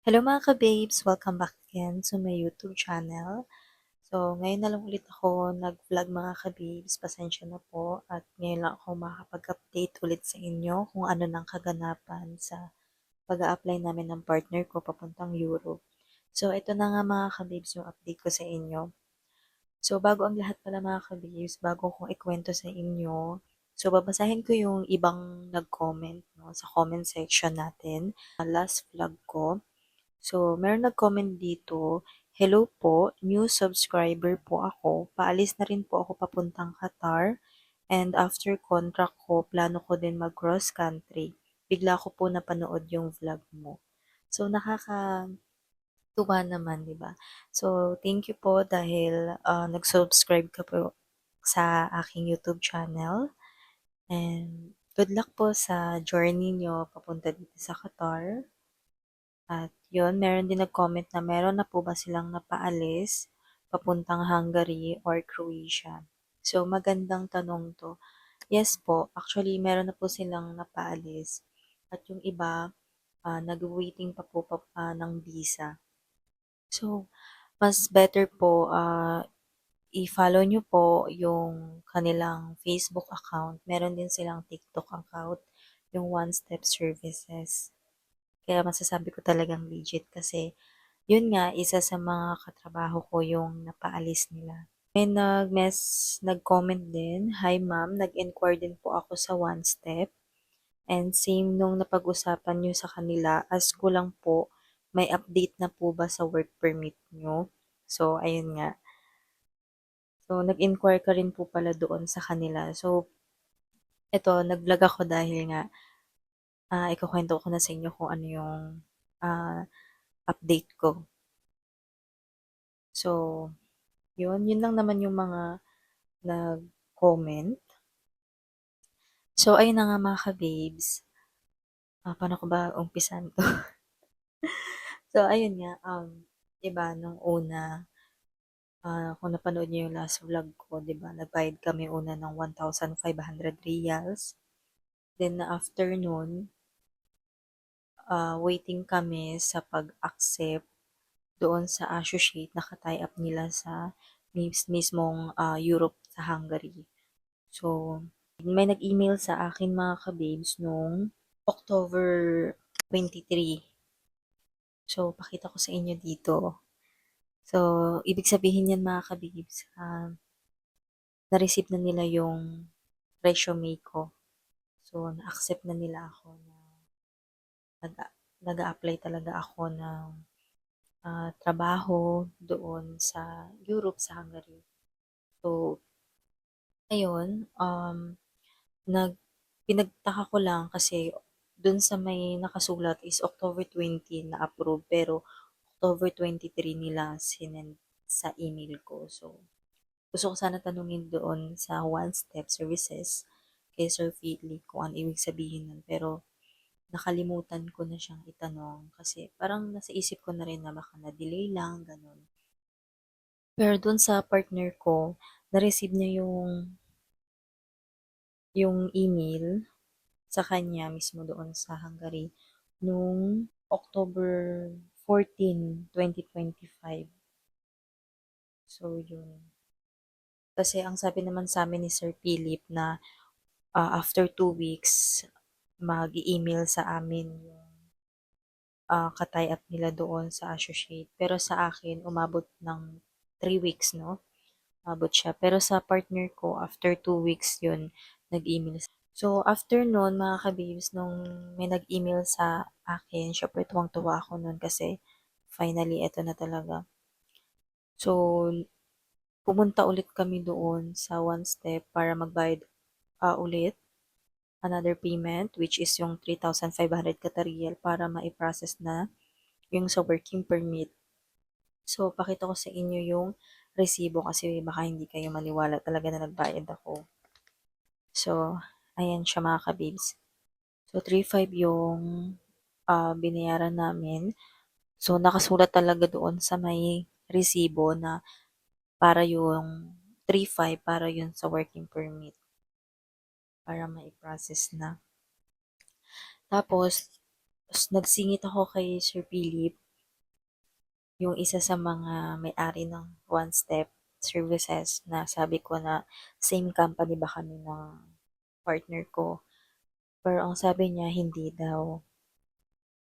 Hello mga ka-babes! Welcome back again to my YouTube channel. So, ngayon na lang ulit ako nag-vlog mga ka-babes. Pasensya na po at ngayon lang ako makakapag-update ulit sa inyo kung ano nang kaganapan sa pag-a-apply namin ng partner ko papuntang Europe. So, ito na nga mga ka-babes yung update ko sa inyo. So, bago ang lahat pala mga ka-babes, bago kong ikwento sa inyo, so babasahin ko yung ibang nag-comment no, sa comment section natin. Last vlog ko. So, meron nag-comment dito, "Hello po, new subscriber po ako. Paalis na rin po ako papuntang Qatar and after contract ko, plano ko din mag-cross country. Bigla ko po napanood yung vlog mo." So, nakakatuwa naman, di ba? So, thank you po dahil nag-subscribe ka po sa aking YouTube channel. And good luck po sa journey nyo papunta dito sa Qatar. At yun, meron din nag-comment na meron na po ba silang napaalis papuntang Hungary or Croatia. So, magandang tanong to. Yes po, actually meron na po silang napaalis. At yung iba, nag-waiting pa po ng visa. So, mas better po, i-follow nyo po yung kanilang Facebook account. Meron din silang TikTok account, yung One Step Services. Kaya masasabi ko talagang legit kasi yun nga, isa sa mga katrabaho ko yung napaalis nila. May nag-comment din, "Hi ma'am, nag-inquire din po ako sa One Step and same nung napag-usapan nyo sa kanila, ask ko lang po, may update na po ba sa work permit nyo?" So, ayun nga. So, nag-inquire ka rin po pala doon sa kanila. So, eto, nag-vlog ako dahil nga, ikukwento ko na sa inyo kung ano yung ah, update ko. So, yun lang naman yung mga nag-comment. So, ayun na nga mga ka-babes. Paano ko ba umpisan 'to? So, ayun nga, diba nung una, kung napanood niyo yung last vlog ko, diba, nagbayad kami una ng 1,500 reals. Then, after nun, waiting kami sa pag-accept doon sa associate na ka-tie up nila sa mismong Europe sa Hungary. So, may nag-email sa akin mga ka-babes nung October 23. So, pakita ko sa inyo dito. So, ibig sabihin yan mga ka-babes, na-receive na nila yung resume ko. So, na-accept na nila ako na nag- nag-a-apply talaga ako ng trabaho doon sa Europe, sa Hungary. So, ayun, pinagtaka ko lang kasi dun sa may nakasulat is October 20 na approve pero October 23 nila sinend sa email ko. So, gusto ko sana tanungin doon sa One Step Services kay Sir Philip kung ano ibig sabihin nun. Pero nakalimutan ko na siyang itanong kasi parang nasa isip ko na rin na baka na-delay lang, ganun. Pero doon sa partner ko, na-receive niya yung email sa kanya mismo doon sa Hungary nung October 14, 2025. So, yun. Kasi ang sabi naman sa amin ni Sir Philip na after 2 weeks, mag-email sa amin yung ka-tie up nila doon sa associate. Pero sa akin, umabot ng 3 weeks, no? Umabot siya. Pero sa partner ko, after 2 weeks yun, nag-email. So, after nun, mga kabibs, nung may nag-email sa akin, syempre tuwang-tuwa ako nun kasi finally, eto na talaga. So, pumunta ulit kami doon sa One Step para magbayad ulit another payment which is yung 3,500 Qatarial para ma-process na yung sa working permit. So, pakita ko sa inyo yung resibo kasi baka hindi kayo maniwala talaga na nagbayad ako. So, ayan siya mga kabibs. So, 3,500 yung binayaran namin. So, nakasulat talaga doon sa may resibo na para yung 3,500 para yun sa working permit para ma-process na. Tapos, nagsingit ako kay Sir Philip yung isa sa mga may-ari ng One Step Services na sabi ko na same company ba kami ng partner ko. Pero ang sabi niya, hindi daw.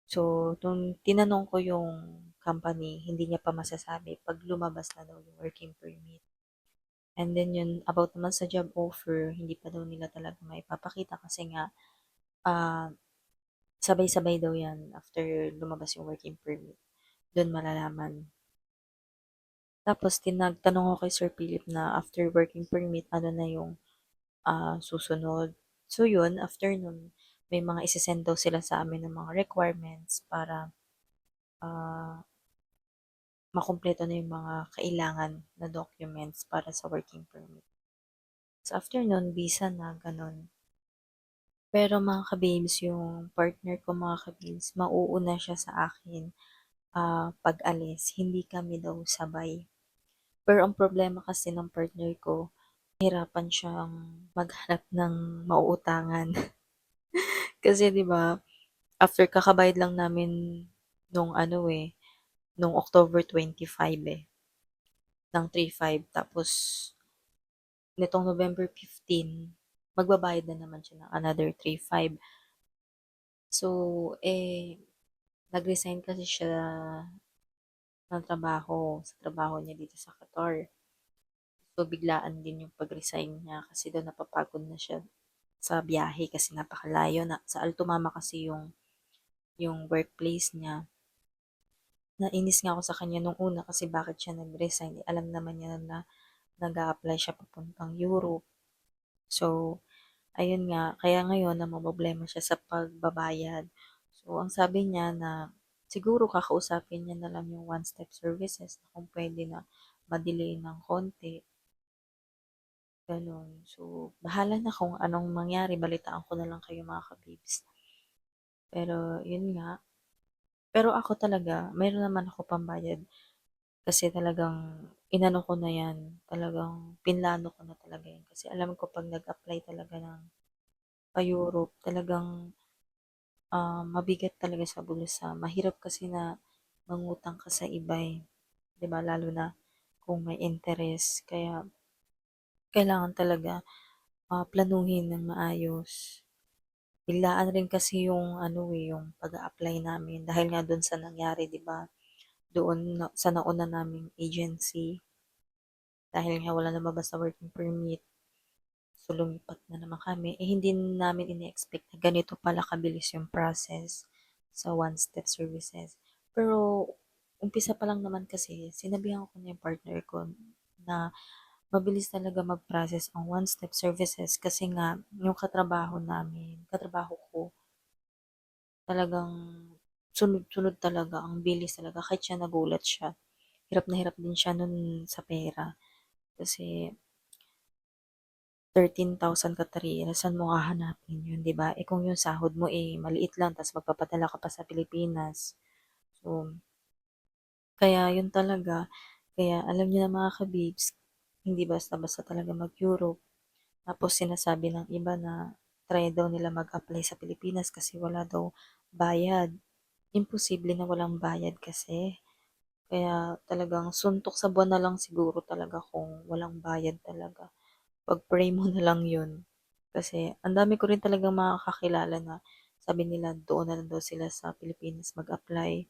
So, nung tinanong ko yung company, hindi niya pa masasabi pag lumabas na daw yung working permit. And then yun, about naman sa job offer, hindi pa daw nila talaga maipapakita kasi nga, ah, sabay-sabay daw yan after lumabas yung working permit. Doon malalaman. Tapos tinagtanong ko kay Sir Philip na after working permit, ano na yung susunod. So yun, after nun, may mga isisend daw sila sa amin ng mga requirements para ah, makumpleto na yung mga kailangan na documents para sa working permit. So after nun, visa na, ganun. Pero mga kababes, yung partner ko mga kababes, mauuna siya sa akin pag-alis. Hindi kami daw sabay. Pero ang problema kasi ng partner ko, hirapan siyang maghanap ng mauutangan. Kasi 'di ba, after kakabayad lang namin nung ano nung October 25 ng 3,500 tapos nitong November 15 magbabayad na naman siya ng another 3,500. So, nag-resign kasi siya ng trabaho, sa trabaho niya dito sa Qatar. So, biglaan din yung pag-resign niya kasi daw napapagod na siya sa biyahe kasi napakalayo na. Sa Alto Mama kasi yung workplace niya. Nainis nga ako sa kanya nung una kasi bakit siya nag-resign. Alam naman niya na nag-a-apply siya papuntang Europe. So, ayun nga, kaya ngayon namomroblema siya sa pagbabayad. So, ang sabi niya na siguro kakausapin niya na lang yung one-step services na kung pwede na ma-delay ng konti. Ganun. So, bahala na kung anong mangyari. Balitaan ko na lang kayo mga kabibs. Pero, yun nga. Pero ako talaga, mayroon naman ako pambayad. Kasi talagang inano ko na yan. Talagang pinlano ko na talaga yan. Kasi alam ko pag nag-apply talaga ng pa-Europe, talagang mabigat talaga sa bulsa. Mahirap kasi na mangutang ka sa iba eh. 'Di ba? Lalo na kung may interest. Kaya kailangan talaga planuhin ng maayos. Biglaan rin kasi yung ano yung pag-a-apply namin dahil nga doon sa nangyari, 'di ba? Doon sa nauna naming agency dahil nga wala lumabas na working permit. So, lumipat na naman kami. Hindi namin ini-expect na ganito pala kabilis yung process sa one-step services. Pero, umpisa pa lang naman kasi, sinabihan ko na yung partner ko na mabilis talaga mag-process ang one-step services kasi nga, yung katrabaho ko, talagang sunod-sunod talaga, ang bilis talaga. Kahit siya nagulat siya. Hirap na hirap din siya nun sa pera. Kasi 13,000 Qatari, saan mo hahanapin yun, 'di ba? Kung yung sahod mo maliit lang tapos magpapadala ka pa sa Pilipinas. So, kaya yun talaga. Kaya alam niyo na mga kabibs, hindi basta-basta talaga mag-Europe. Tapos sinasabi ng iba na try daw nila mag-apply sa Pilipinas kasi wala daw bayad. Imposible na walang bayad kasi. Kaya talagang suntok sa buwan na lang siguro talaga kung walang bayad talaga. Pag-pray mo na lang yun. Kasi ang dami ko rin talagang mga kakilala na sabi nila doon na lang daw sila sa Pilipinas mag-apply.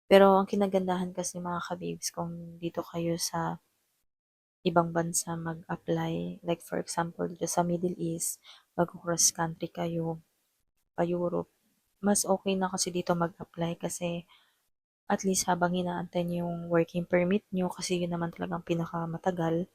Pero ang kinagandahan kasi mga kabibs kung dito kayo sa ibang bansa mag-apply, like for example dito sa Middle East, mag-cross country kayo, pa Europe, mas okay na kasi dito mag-apply kasi at least habang inaantay niyo yung working permit niyo kasi yun naman talagang pinakamatagal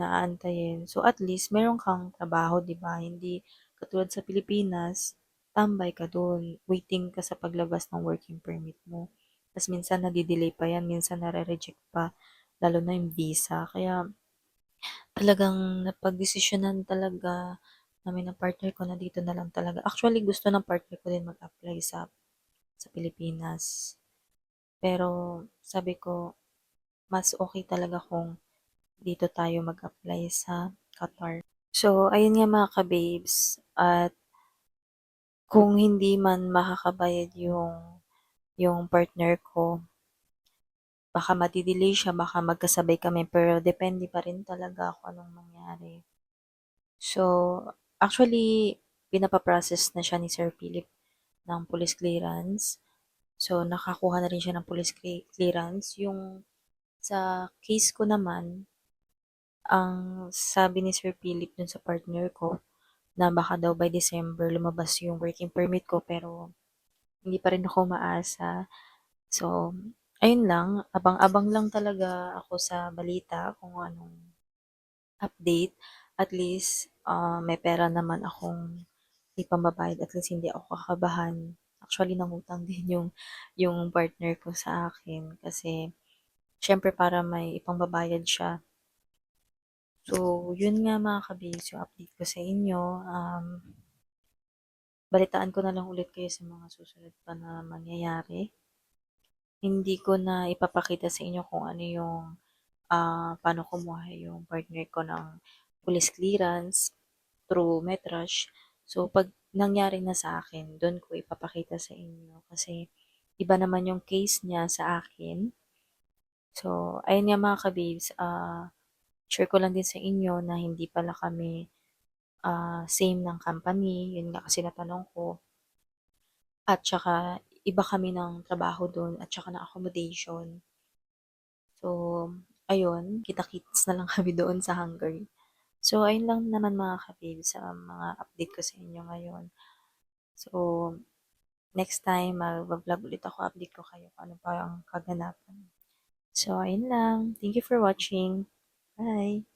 na aantayin. So at least meron kang trabaho, 'di ba? Hindi katulad sa Pilipinas, tambay ka doon, waiting ka sa paglabas ng working permit mo. Tapos minsan nadidelay pa yan, minsan nare-reject pa, lalo na yung visa. Kaya talagang napagdesisyonan talaga namin ng partner ko na dito na lang talaga. Actually, gusto ng partner ko din mag-apply sa Pilipinas. Pero sabi ko, mas okay talaga kung dito tayo mag-apply sa Qatar. So, ayun nga mga ka-babes, at kung hindi man makakabayad yung partner ko, baka madi-delay siya, baka magkasabay kami, pero depende pa rin talaga kung anong mangyari. So, actually, pinapa-process na siya ni Sir Philip ng police clearance. So, nakakuha na rin siya ng police clearance. Yung sa case ko naman, ang sabi ni Sir Philip dun sa partner ko, na baka daw by December lumabas yung working permit ko, pero hindi pa rin ako maasa. So, ayun lang, abang-abang lang talaga ako sa balita kung anong update. At least, may pera naman akong ipambabayad. At least hindi ako kakabahan. Actually, nangutang din yung partner ko sa akin kasi syempre para may ipangbabayad siya. So, yun nga mga kabis, yung update ko sa inyo. Balitaan ko na lang ulit kayo sa mga susunod pa na mangyayari. Hindi ko na ipapakita sa inyo kung ano yung paano kumuha yung partner ko ng police clearance through Metrash. So, pag nangyari na sa akin, doon ko ipapakita sa inyo. Kasi, iba naman yung case niya sa akin. So, ayun nga mga kababes, share ko lang din sa inyo na hindi pala kami same ng company. Yun nga kasi natanong ko. At saka, iba kami ng trabaho doon at saka ng accommodation. So, ayun, kita-kits na lang kami doon sa Hungary. So, ayun lang naman mga kabib sa mga update ko sa inyo ngayon. So, next time, mag-vlog ulit ako, update ko kayo kung ano pa ang kaganapan. So, ayun lang. Thank you for watching. Bye!